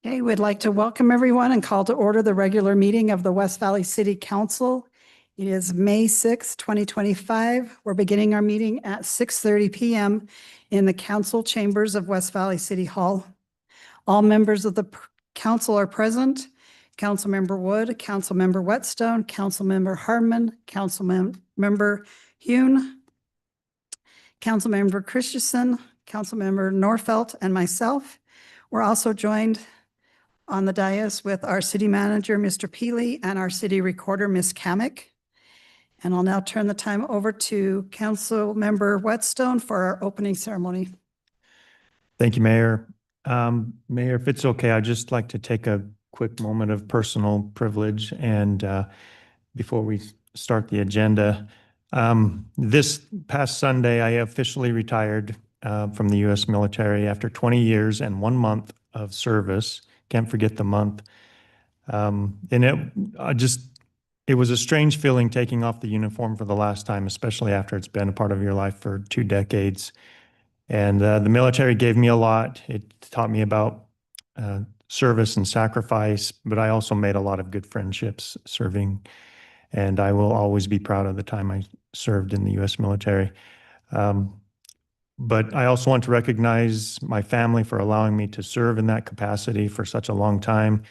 Okay, we'd like to welcome everyone and call to order the regular meeting of the West Valley City Council. It is May 6, 2025. We're beginning our meeting at 6:30 p.m. in the council chambers of West Valley City Hall. All members of the council are present. Councilmember Wood, Councilmember Whetstone, Councilmember Harmon, Councilmember Hune, Councilmember Christensen, Councilmember Norfelt, and myself. We're also joined on the dais with our city manager, Mr. Peely, and our city recorder, Ms. Kamick. And I'll now turn the time over to Councilmember Whetstone for our opening ceremony. Thank you, Mayor. Mayor, if it's okay, I'd just like to take a quick moment of personal privilege. And before we start the agenda, this past Sunday, I officially retired from the U.S. military after 20 years and 1 month of service. Can't forget the month. And it was a strange feeling taking off the uniform for the last time, especially after it's been a part of your life for 2 decades. And the military gave me a lot. It taught me about service and sacrifice, but I also made a lot of good friendships serving. And I will always be proud of the time I served in the U.S. military. But I also want to recognize my family for allowing me to serve in that capacity for such a long time.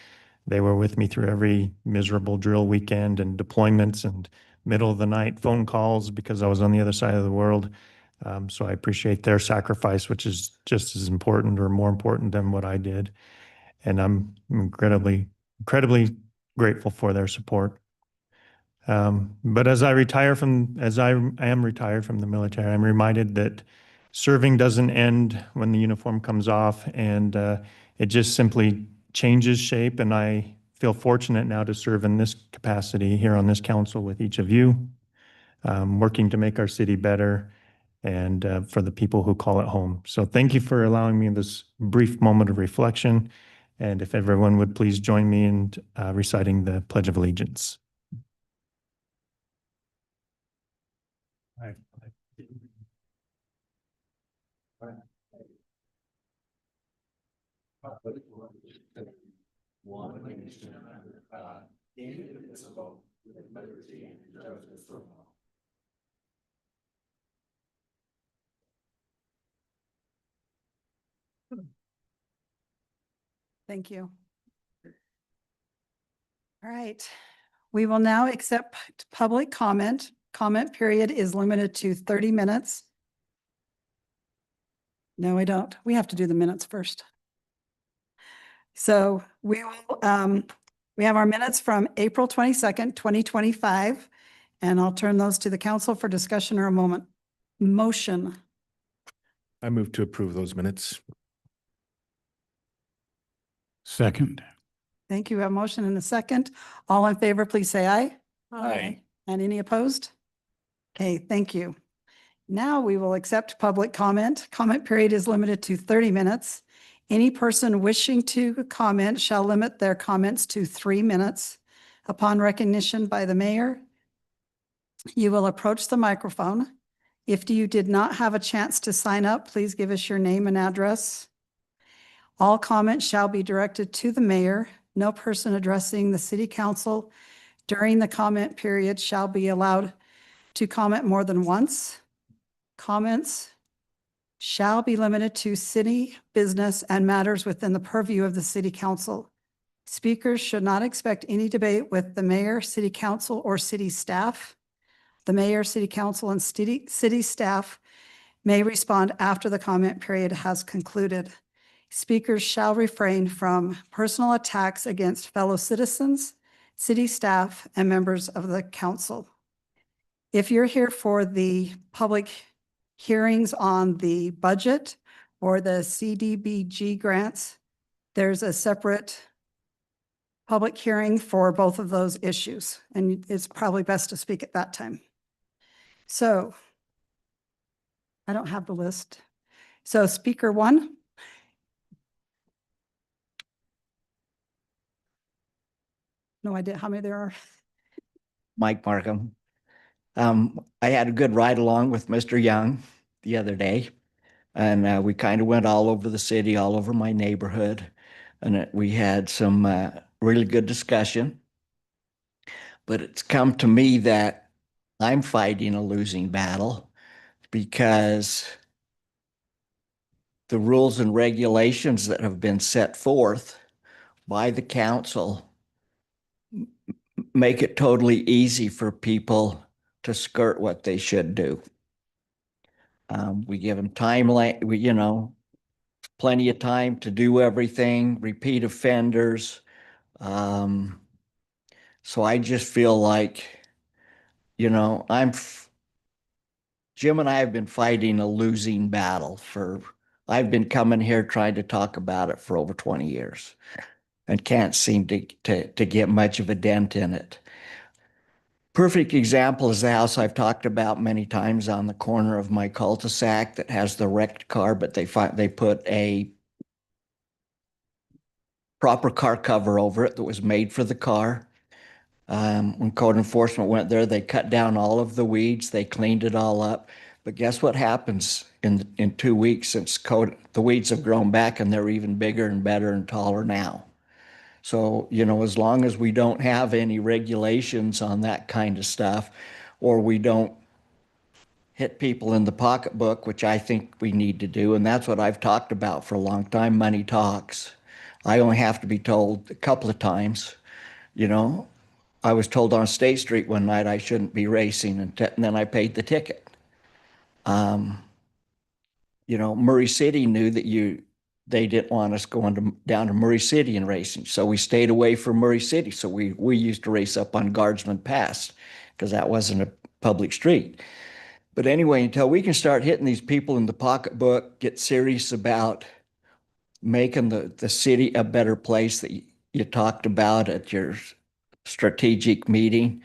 They were with me through every miserable drill weekend and deployments and middle of the night phone calls because I was on the other side of the world. So I appreciate their sacrifice, which is just as important or more important than what I did. And I'm incredibly grateful for their support. But as I am retired from the military, I'm reminded that serving doesn't end when the uniform comes off, and it just simply changes shape. And I feel fortunate now to serve in this capacity here on this council with each of you, working to make our city better and for the people who call it home. So thank you for allowing me this brief moment of reflection. And if everyone would please join me in reciting the Pledge of Allegiance. One nation under God, indivisible, with liberty and justice for all. Thank you. All right. We will now accept public comment. Comment period is limited to 30 minutes. No, we don't. We have to do the minutes first. So we have our minutes from April 22nd, 2025, and I'll turn those to the council for discussion or a motion. I move to approve those minutes. Second. Thank you. We have a motion and a second. All in favor, please say aye. Aye. And any opposed? Okay, thank you. Now we will accept public comment. Comment period is limited to 30 minutes. Any person wishing to comment shall limit their comments to 3 minutes. Upon recognition by the mayor, you will approach the microphone. If you did not have a chance to sign up, please give us your name and address. All comments shall be directed to the mayor. No person addressing the city council during the comment period shall be allowed to comment more than once. Comments shall be limited to city business and matters within the purview of the city council. Speakers should not expect any debate with the mayor, city council, or city staff. The mayor, city council, and city staff may respond after the comment period has concluded. Speakers shall refrain from personal attacks against fellow citizens, city staff, and members of the council. If you're here for the public hearings on the budget or the CDBG grants, there's a separate public hearing for both of those issues, and it's probably best to speak at that time. So I don't have the list. So speaker 1. No idea how many there are. Mike Markham. I had a good ride along with Mr. Young the other day, and we kind of went all over the city, all over my neighborhood. and we had some really good discussion. But it's come to me that I'm fighting a losing battle because the rules and regulations that have been set forth by the council make it totally easy for people to skirt what they should do. We give them plenty of time to do everything, repeat offenders. So I just feel like, Jim and I have been fighting a losing battle I've been coming here trying to talk about it for over 20 years and can't seem to get much of a dent in it. Perfect example is the house I've talked about many times on the corner of my cul-de-sac that has the wrecked car, but they put a proper car cover over it that was made for the car. When code enforcement went there, they cut down all of the weeds, they cleaned it all up. But guess what happens in 2 weeks since the weeds have grown back and they're even bigger and better and taller now. So, as long as we don't have any regulations on that kind of stuff, or we don't hit people in the pocketbook, which I think we need to do, and that's what I've talked about for a long time, money talks. I only have to be told a couple of times, I was told on State Street one night I shouldn't be racing, and then I paid the ticket. Murray City knew that they didn't want us going down to Murray City and racing, so we stayed away from Murray City. So we used to race up on Guardsman Pass because that wasn't a public street. But anyway, until we can start hitting these people in the pocketbook, get serious about making the city a better place that you talked about at your strategic meeting,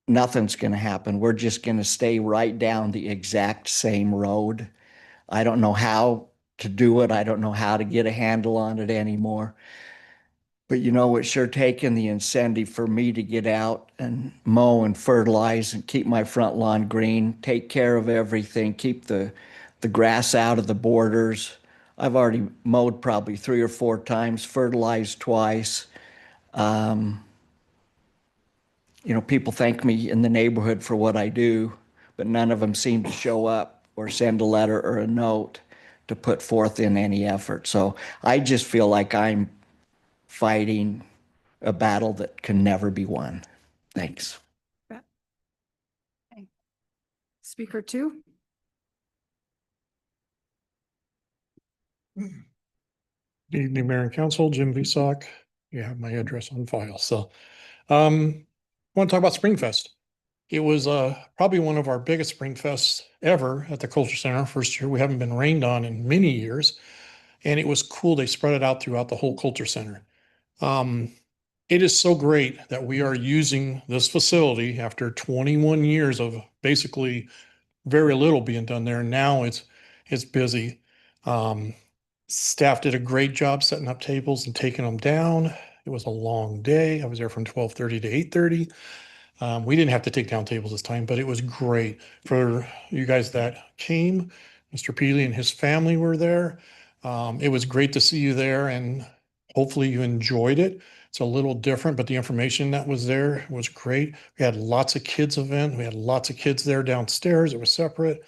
nothing's going to happen. We're just going to stay right down the exact same road. I don't know how to do it. I don't know how to get a handle on it anymore. But it's sure taken the incentive for me to get out and mow and fertilize and keep my front lawn green, take care of everything, keep the grass out of the borders. I've already mowed probably 3 or 4 times, fertilized twice. People thank me in the neighborhood for what I do, but none of them seem to show up or send a letter or a note to put forth in any effort. So I just feel like I'm fighting a battle that can never be won. Thanks. Speaker 2. Good evening, Mayor and Council, Jim Visock. You have my address on file. So I want to talk about Springfest. It was probably one of our biggest Springfests ever at the Culture Center. First year we haven't been rained on in many years. And it was cool. They spread it out throughout the whole Culture Center. It is so great that we are using this facility after 21 years of basically very little being done there. Now it's busy. Staff did a great job setting up tables and taking them down. It was a long day. I was there from 12:30 to 8:30. We didn't have to take down tables this time, but it was great for you guys that came. Mr. Peely and his family were there. It was great to see you there, and hopefully you enjoyed it. It's a little different, but the information that was there was great. We had lots of kids event. We had lots of kids there downstairs. It was separate,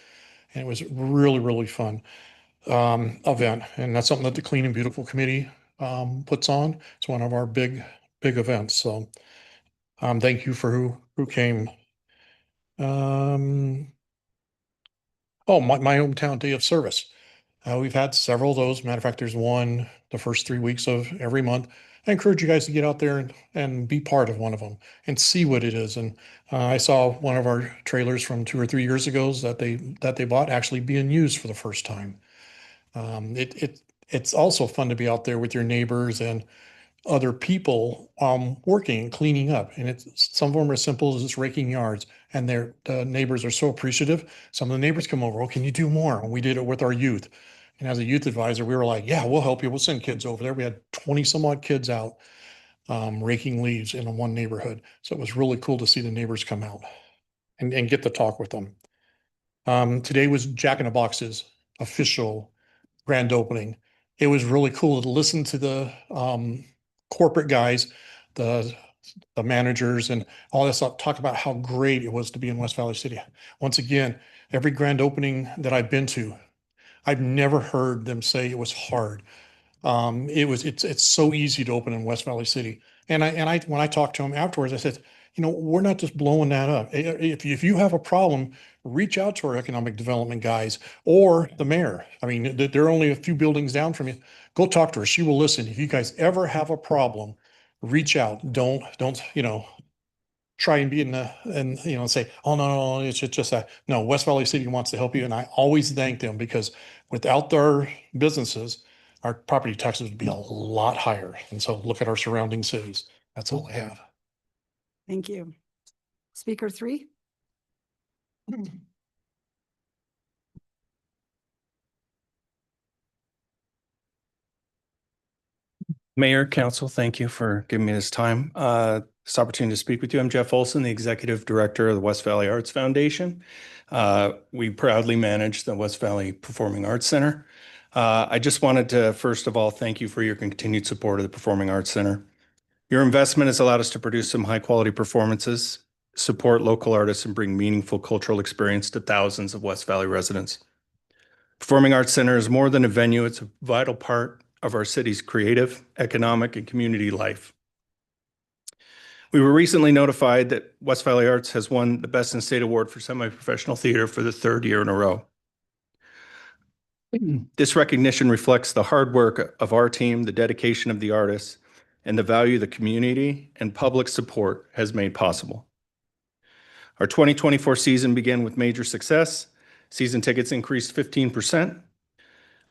and it was really, really fun event. And that's something that the Clean and Beautiful Committee puts on. It's one of our big events. So thank you for who came. Oh, my hometown day of service. We've had several of those. Matter of fact, there's one the first 3 weeks of every month. I encourage you guys to get out there and be part of one of them and see what it is. And I saw one of our trailers from 2 or 3 years ago that they bought actually being used for the first time. It's also fun to be out there with your neighbors and other people working and cleaning up. And some of them are as simple as just raking yards. And the neighbors are so appreciative. Some of the neighbors come over, oh, can you do more? And we did it with our youth. And as a youth advisor, we were like, yeah, we'll help you. We'll send kids over there. We had 20 some odd kids out raking leaves in one neighborhood. So it was really cool to see the neighbors come out and get to talk with them. Today was Jack in the Box's official grand opening. it was really cool to listen to the corporate guys, the managers and all this stuff, talk about how great it was to be in West Valley City. Once again, every grand opening that I've been to, I've never heard them say it was hard. It's so easy to open in West Valley City. And when I talked to them afterwards, I said, you know, we're not just blowing that up. If you have a problem, reach out to our economic development guys or the mayor. I mean, they're only a few buildings down from you. Go talk to her. She will listen. If you guys ever have a problem, reach out. Don't, try and be say, oh, no, it's just that. No, West Valley City wants to help you. And I always thank them because without their businesses, our property taxes would be a lot higher. And so look at our surrounding cities. That's all I have. Thank you. Speaker 3? Mayor, Council, thank you for giving me this time. This opportunity to speak with you. I'm Jeff Olson, the Executive Director of the West Valley Arts Foundation. We proudly manage the West Valley Performing Arts Center. I just wanted to, first of all, thank you for your continued support of the Performing Arts Center. Your investment has allowed us to produce some high-quality performances, support local artists, and bring meaningful cultural experience to thousands of West Valley residents. Performing Arts Center is more than a venue. It's a vital part of our city's creative, economic, and community life. We were recently notified that West Valley Arts has won the Best in State Award for Semi-Professional Theater for the third year in a row. This recognition reflects the hard work of our team, the dedication of the artists, and the value the community and public support has made possible. Our 2024 season began with major success. Season tickets increased 15%.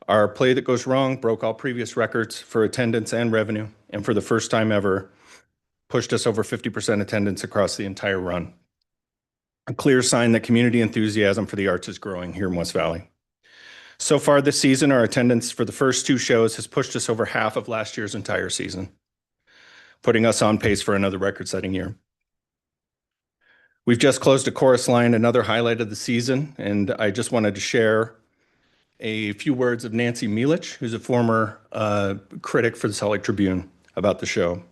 Our Play That Goes Wrong broke all previous records for attendance and revenue, and for the first time ever, pushed us over 50% attendance across the entire run. A clear sign that community enthusiasm for the arts is growing here in West Valley. So far this season, our attendance for the first 2 shows has pushed us over half of last year's entire season, putting us on pace for another record-setting year. We've just closed a chorus line, another highlight of the season, and I just wanted to share a few words of Nancy Mielich, who's a former critic for the Salt Lake Tribune, about the show.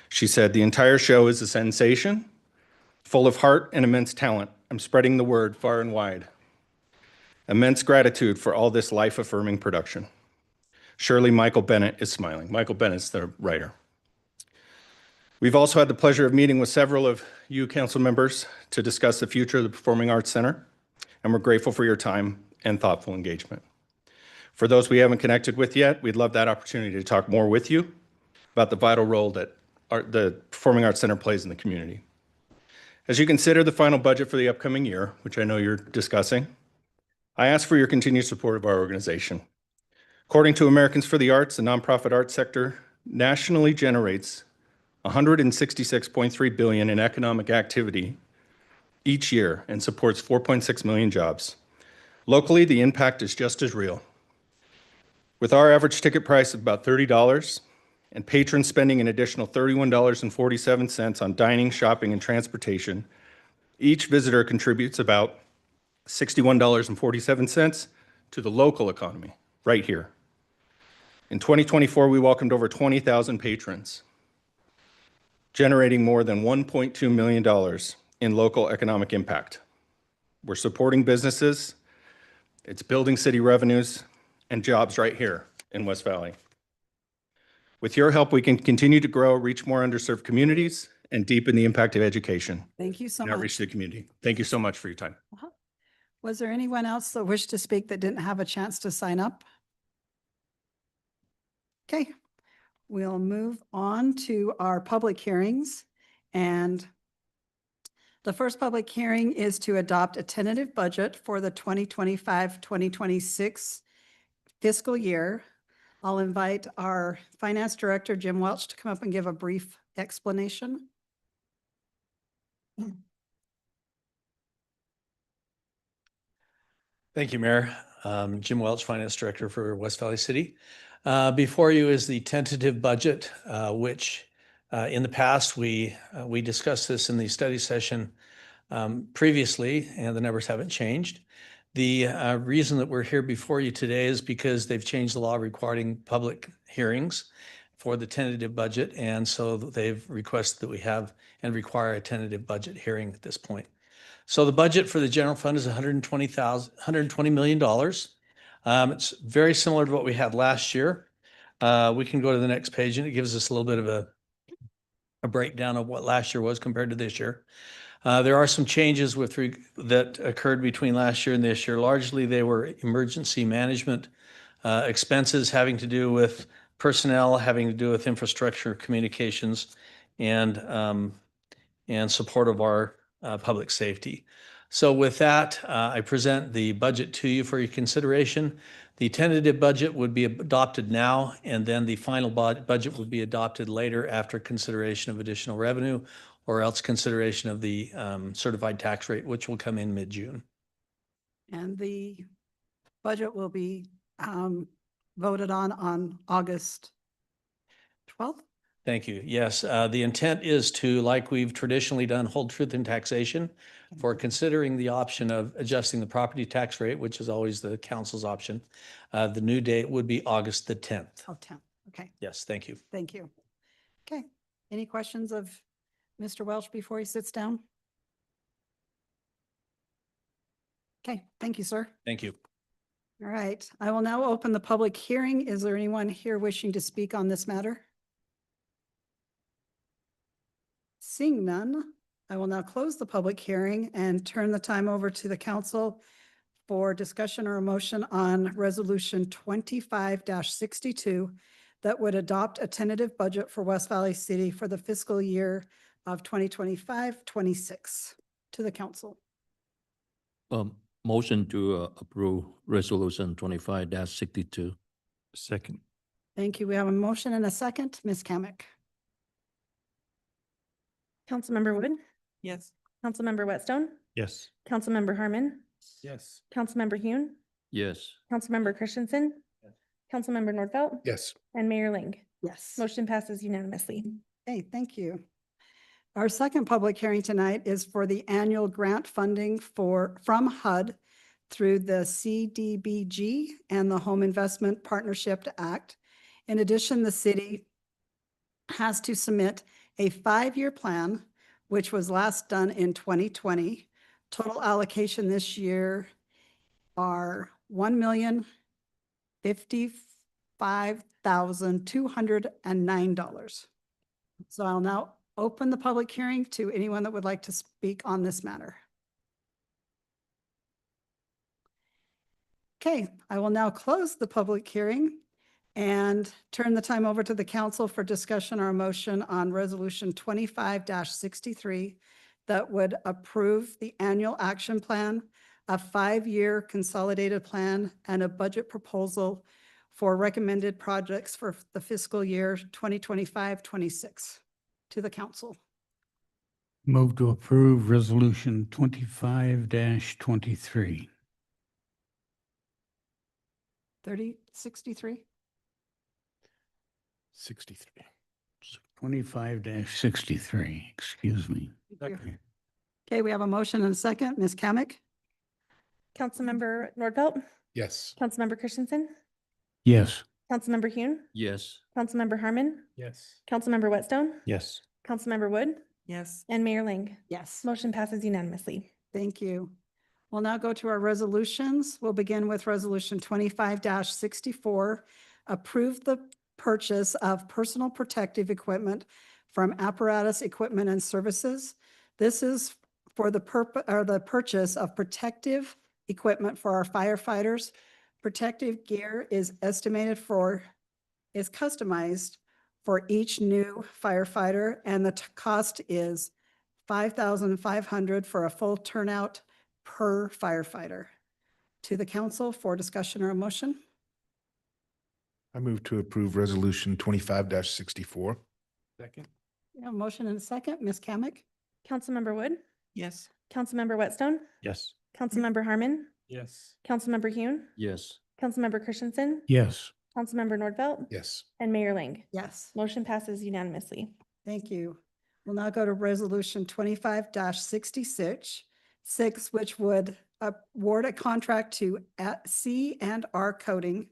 She said, "The entire show is a sensation, full of heart and immense talent. I'm spreading the word far and wide. Immense gratitude for all this life-affirming production." Surely Michael Bennett is smiling. Michael Bennett's the writer. We've also had the pleasure of meeting with several of you council members to discuss the future of the Performing Arts Center, and we're grateful for your time and thoughtful engagement. For those we haven't connected with yet, we'd love that opportunity to talk more with you about the vital role that the Performing Arts Center plays in the community. As you consider the final budget for the upcoming year, which I know you're discussing, I ask for your continued support of our organization. According to Americans for the Arts, the nonprofit arts sector nationally generates $166.3 billion in economic activity each year and supports 4.6 million jobs. Locally, the impact is just as real. With our average ticket price of about $30 and patrons spending an additional $31.47 on dining, shopping, and transportation, each visitor contributes about $61.47 to the local economy right here. In 2024, we welcomed over 20,000 patrons, generating more than $1.2 million in local economic impact. We're supporting businesses, it's building city revenues, and jobs right here in West Valley. With your help, we can continue to grow, reach more underserved communities, and deepen the impact of education Thank you so and outreach much. to the community. Thank you so much for your time. Was there anyone else that wished to speak that didn't have a chance to sign up? Okay, we'll move on to our public hearings. And the first public hearing is to adopt a tentative budget for the 2025-2026 fiscal year. I'll invite our Finance Director, Jim Welch, to come up and give a brief explanation. Thank you, Mayor. Jim Welch, Finance Director for West Valley City. Before you is the tentative budget, which in the past we discussed this in the study session previously, and the numbers haven't changed. The reason that we're here before you today is because they've changed the law requiring public hearings for the tentative budget. And so they've requested that we have and require a tentative budget hearing at this point. So the budget for the general fund is $120 million. It's very similar to what we had last year. We can go to the next page and it gives us a little bit of a breakdown of what last year was compared to this year. There are some changes that occurred between last year and this year. Largely, they were emergency management expenses having to do with personnel, having to do with infrastructure, communications, and support of our public safety. So with that, I present the budget to you for your consideration. The tentative budget would be adopted now, and then the final budget would be adopted later after consideration of additional revenue or else consideration of the certified tax rate, which will come in mid-June. And the budget will be voted on August 12th. Thank you. Yes, the intent is to, like we've traditionally done, hold truth in taxation for considering the option of adjusting the property tax rate, which is always the council's option. The new date would be August the 10th. Oh, 10th. Okay, Yes, thank you. thank you. Okay, any questions of Mr. Welch before he sits down? Okay, thank you, sir. Thank you. All right, I will now open the public hearing. Is there anyone here wishing to speak on this matter? Seeing none, I will now close the public hearing and turn the time over to the council for discussion or a motion on Resolution 25-62 that would adopt a tentative budget for West Valley City for the fiscal year of 2025-26 to the council. Motion to approve resolution 25-62. Second. Thank you. We have a motion and a second. Ms. Kamic. Councilmember Wood, Yes. Councilmember Whitstone, Yes. Councilmember Harmon, Yes. Councilmember Hune, Yes. Councilmember Christensen, Councilmember Nordfelt, Yes. and Mayor Ling. Yes. Motion passes unanimously. Okay, thank you. Our second public hearing tonight is for the annual grant funding from HUD through the CDBG and the Home Investment Partnership Act. In addition, the city has to submit a 5-year plan, which was last done in 2020. Total allocation this year are $1,055,209. So I'll now open the public hearing to anyone that would like to speak on this matter. Okay, I will now close the public hearing and turn the time over to the council for discussion or a motion on Resolution 25-63 that would approve the annual action plan, a 5-year consolidated plan, and a budget proposal for recommended projects for the fiscal year 2025-26 to the council. Move to approve resolution 25-23. 3063? 63. 25-63, excuse me. Okay, we have a motion and a second. Ms. Kamic? Councilmember Nordfelt, Yes. Councilmember Christensen, Yes. Councilmember Hune, Yes. Councilmember Harmon, Yes. Councilmember Whitstone, Yes. Councilmember Wood, Yes. and Mayor Ling. Yes. Motion passes unanimously. Thank you. We'll now go to our resolutions. We'll begin with Resolution 25-64. Approve the purchase of personal protective equipment from Apparatus Equipment and Services. This is for the purchase of protective equipment for our firefighters. Protective gear is customized for each new firefighter, and the cost is $5,500 for a full turnout per firefighter. To the council for discussion or a motion. I move to approve resolution 25-64. Second. We have a motion and a second. Ms. Kamic? Councilmember Wood, Yes. Councilmember Whitstone, Yes. Councilmember Harmon, Yes. Councilmember Hune, Yes. Councilmember Christensen, Yes. Councilmember Nordfelt, Yes. and Mayor Ling. Yes. Motion passes unanimously. Thank you. We'll now go to Resolution 25-66, which would award a contract to C&R Coating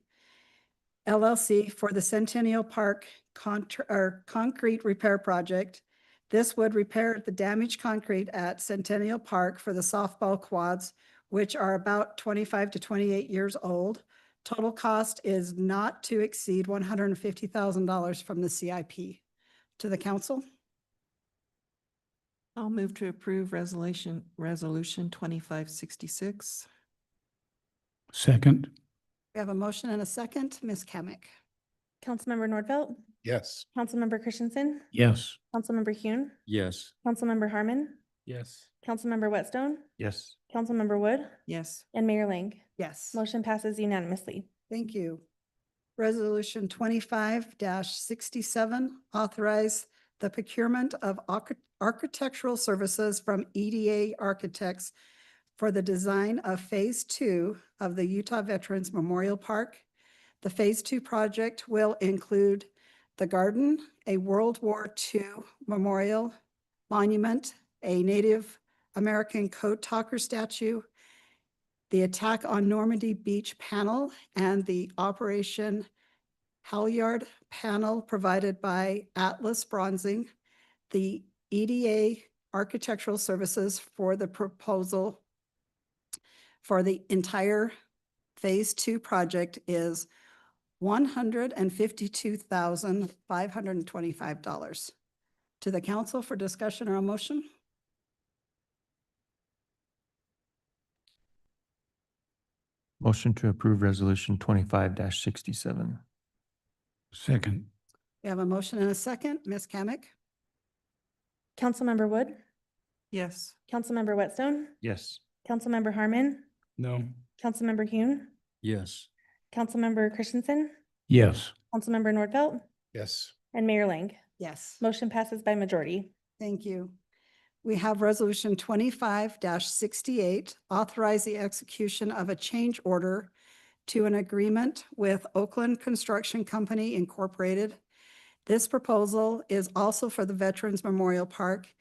LLC for the Centennial Park concrete repair project. This would repair the damaged concrete at Centennial Park for the softball quads, which are about 25 to 28 years old. Total cost is not to exceed $150,000 from the CIP. To the council. I'll move to approve resolution 2566. Second. We have a motion and a second. Ms. Kamic. Councilmember Nordfelt, Yes. Councilmember Christensen, Yes. Councilmember Hune, Yes. Councilmember Harmon, Yes. Councilmember Whitstone, Yes. Councilmember Wood, Yes. and Mayor Ling. Yes. Motion passes unanimously. Thank you. Resolution 25-67, authorize the procurement of architectural services from EDA Architects for the design of Phase 2 of the Utah Veterans Memorial Park. The Phase 2 project will include the garden, a World War II memorial monument, a Native American code talker statue, the Attack on Normandy Beach panel, and the Operation Halyard panel provided by Atlas Bronzing. The EDA architectural services for the proposal for the entire Phase 2 project is $152,525. To the council for discussion or a motion? Motion to approve resolution 25-67. Second. We have a motion and a second. Ms. Kamic? Councilmember Wood, Yes. Councilmember Whitstone, Yes. Councilmember Harmon, No. Councilmember Hune, Yes. Councilmember Christensen, Yes. Councilmember Nordfelt, Yes. and Mayor Ling. Yes. Motion passes by majority. Thank you. We have resolution 25-68, authorize the execution of a change order to an agreement with Oakland Construction Company Incorporated. This proposal is also for the Veterans Memorial Park,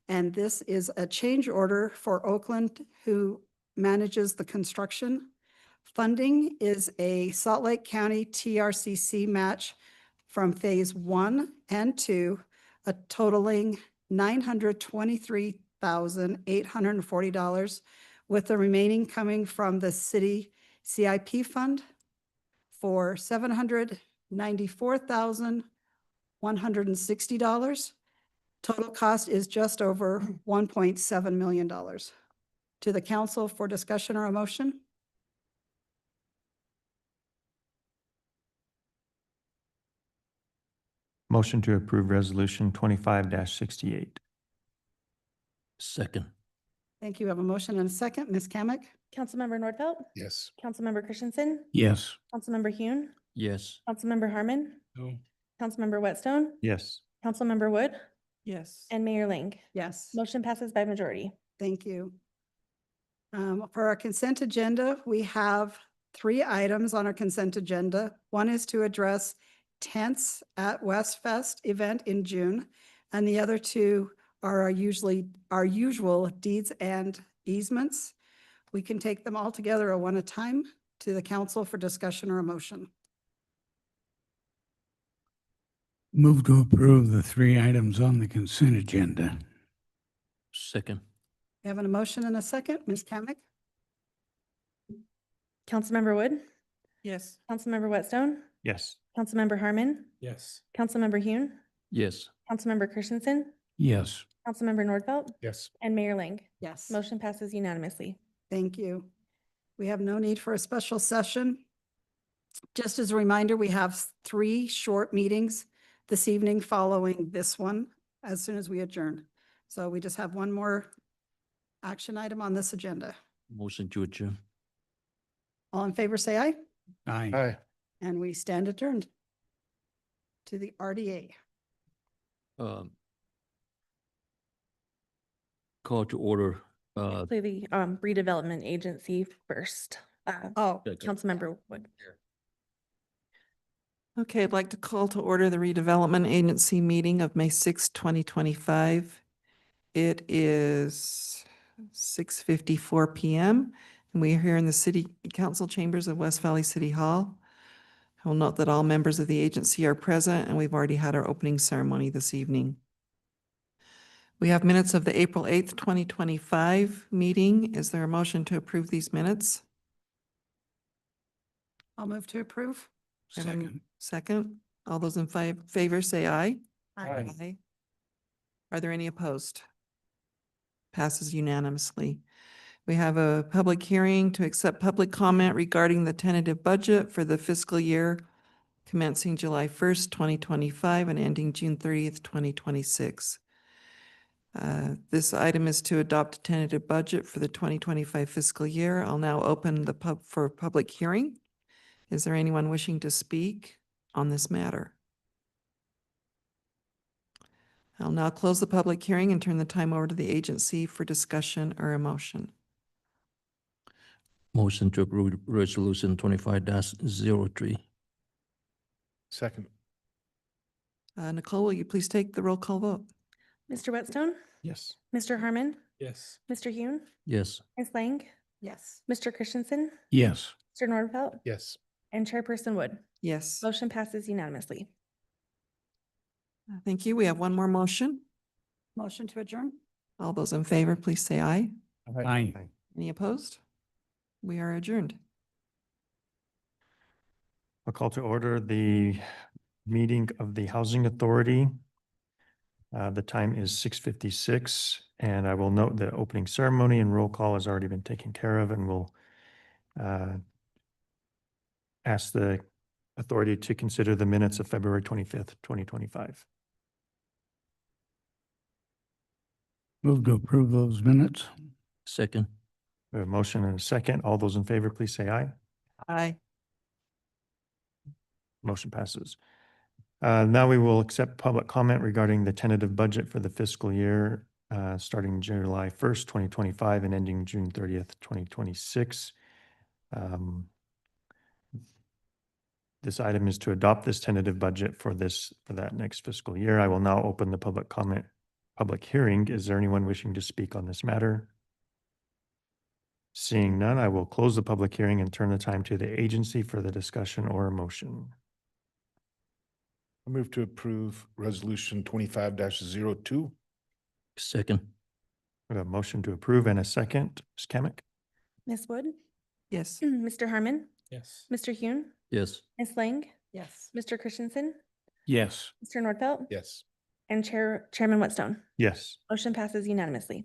and this is a change order for Oakland, who manages the construction. Funding is a Salt Lake County TRCC match from Phase 1 and 2, a totaling $923,840, with the remaining coming from the city CIP fund for $794,160. Total cost is just over $1.7 million. To the council for discussion or a motion? Motion to approve resolution 25-68. Second. Thank you. We have a motion and a second. Ms. Kamic? Councilmember Nordfelt, Yes. Councilmember Christensen, Yes. Councilmember Hune, Yes. Councilmember Harmon, No. Councilmember Whitstone, Yes. Councilmember Wood, Yes. and Mayor Ling. Yes. Motion passes by majority. Thank you. For our consent agenda, we have 3 items on our consent agenda. One is to address tents at West Fest event in June, and the other 2 are our usual deeds and easements. We can take them all together or one at a time. To the council for discussion or a motion. Move to approve the 3 items on the consent agenda. Second. We have a motion and a second. Ms. Kamic? Councilmember Wood, Yes. Councilmember Whitstone, Yes. Councilmember Harmon, Yes. Councilmember Hune, Yes. Councilmember Christensen, Yes. Councilmember Nordfelt, Yes. and Mayor Ling. Yes. Motion passes unanimously. Thank you. We have no need for a special session. Just as a reminder, we have 3 short meetings this evening following this one as soon as we adjourn. So we just have one more action item on this agenda. Motion to adjourn. All in favor, say aye, Aye. Aye. and we stand adjourned to the RDA. Call to order. Play the redevelopment agency first. Oh, Councilmember Wood. Okay, I'd like to call to order the redevelopment agency meeting of May 6, 2025. It is 6:54 PM, And we are here in the City Council chambers of West Valley City Hall. I will note that all members of the agency are present, and we've already had our opening ceremony this evening. We have minutes of the April 8th, 2025 meeting. Is there a motion to approve these minutes? I'll move to approve. I have a Second. Second. All those in favor say aye. Aye. Are there any opposed? Passes unanimously. We have a public hearing to accept public comment regarding the tentative budget for the fiscal year commencing July 1st, 2025 and ending June 30th, 2026. This item is to adopt a tentative budget for the 2025 fiscal year. I'll now open the for public hearing. Is there anyone wishing to speak on this matter? I'll now close the public hearing and turn the time over to the agency for discussion or a motion. Motion to approve resolution 25-03. Second. Nicole, will you please take the roll call vote? Mr. Whitstone, Yes. Mr. Harmon, Yes. Mr. Hune, Yes. Ms. Lang, Yes. Mr. Christensen, Yes. Mr. Nordfelt, Yes. and Chairperson Wood. Yes. Motion passes unanimously. Thank you. We have one more motion. Motion to adjourn? All those in favor, please say aye. Aye. Any opposed? We are adjourned. I'll call to order the meeting of the Housing Authority. The time is 6:56, and I will note the opening ceremony and roll call has already been taken care of, and we'll ask the authority to consider the minutes of February 25th, 2025. Move to approve those minutes. Second. We have a motion and a second. All those in favor, please say aye. Aye. Motion passes. Now we will accept public comment regarding the tentative budget for the fiscal year starting July 1st, 2025 and ending June 30th, 2026. This item is to adopt this tentative budget for that next fiscal year. I will now open the public hearing. Is there anyone wishing to speak on this matter? Seeing none, I will close the public hearing and turn the time to the agency for the discussion or a motion. I move to approve resolution 25-02. Second. We have a motion to approve and a second. Ms. Kamic? Ms. Wood, Yes. Mr. Harmon, Yes. Mr. Hune, Yes. Ms. Lang, Yes. Mr. Christensen, Yes. Mr. Nordfelt, Yes. and Chairman Whitstone. Yes. Motion passes unanimously.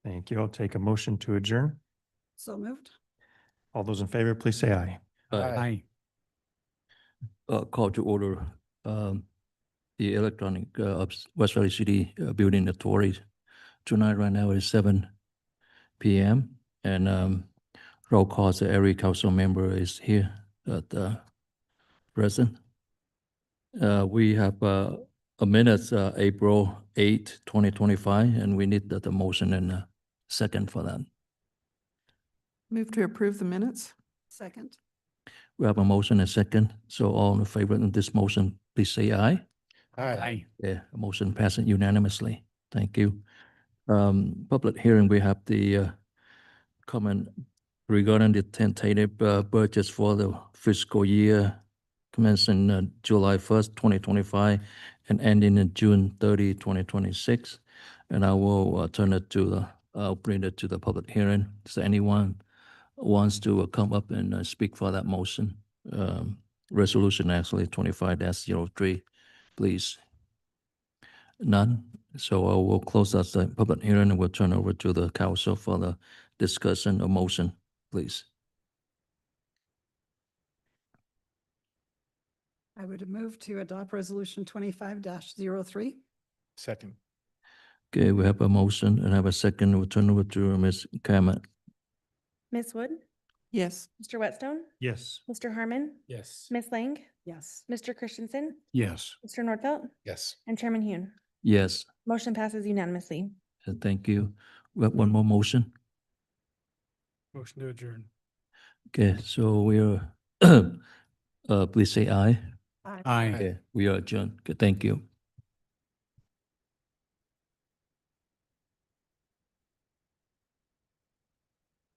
Thank you. I'll take a motion to adjourn. So moved? All those in favor, please say aye. Aye. Call to order the electronic West Valley City Building Authority. Tonight, right now, is 7 p.m. and roll call, so every council member is here at present. We have a minutes, April 8, 2025, and we need the motion and a second for that. Move to approve the minutes. Second? We have a motion and second, so all in favor of this motion, please say aye. Aye. Yeah, motion passing unanimously. Thank you. Public hearing, we have the comment regarding the tentative budgets for the fiscal year commencing July 1st, 2025 and ending in June 30, 2026. And I will turn it to I'll bring it to the public hearing. Is there anyone wants to come up and speak for that motion? Resolution actually 25-03, please. None. So I will close that the public hearing and we'll turn over to the council for the discussion or motion, please. I would move to adopt resolution 25-03. Second. Okay, we have a motion and have a second. We'll turn over to Ms. Kamat. Ms. Wood, Yes. Mr. Whitstone, Yes. Mr. Harmon, Yes. Ms. Lang, Yes. Mr. Christensen, Yes. Mr. Nordfelt, Yes. and Chairman Hune. Yes, Motion passes unanimously. thank you. We have one more motion. Motion to adjourn. Okay, so we are, please say aye. Aye. Okay, we are adjourned. Okay, thank you.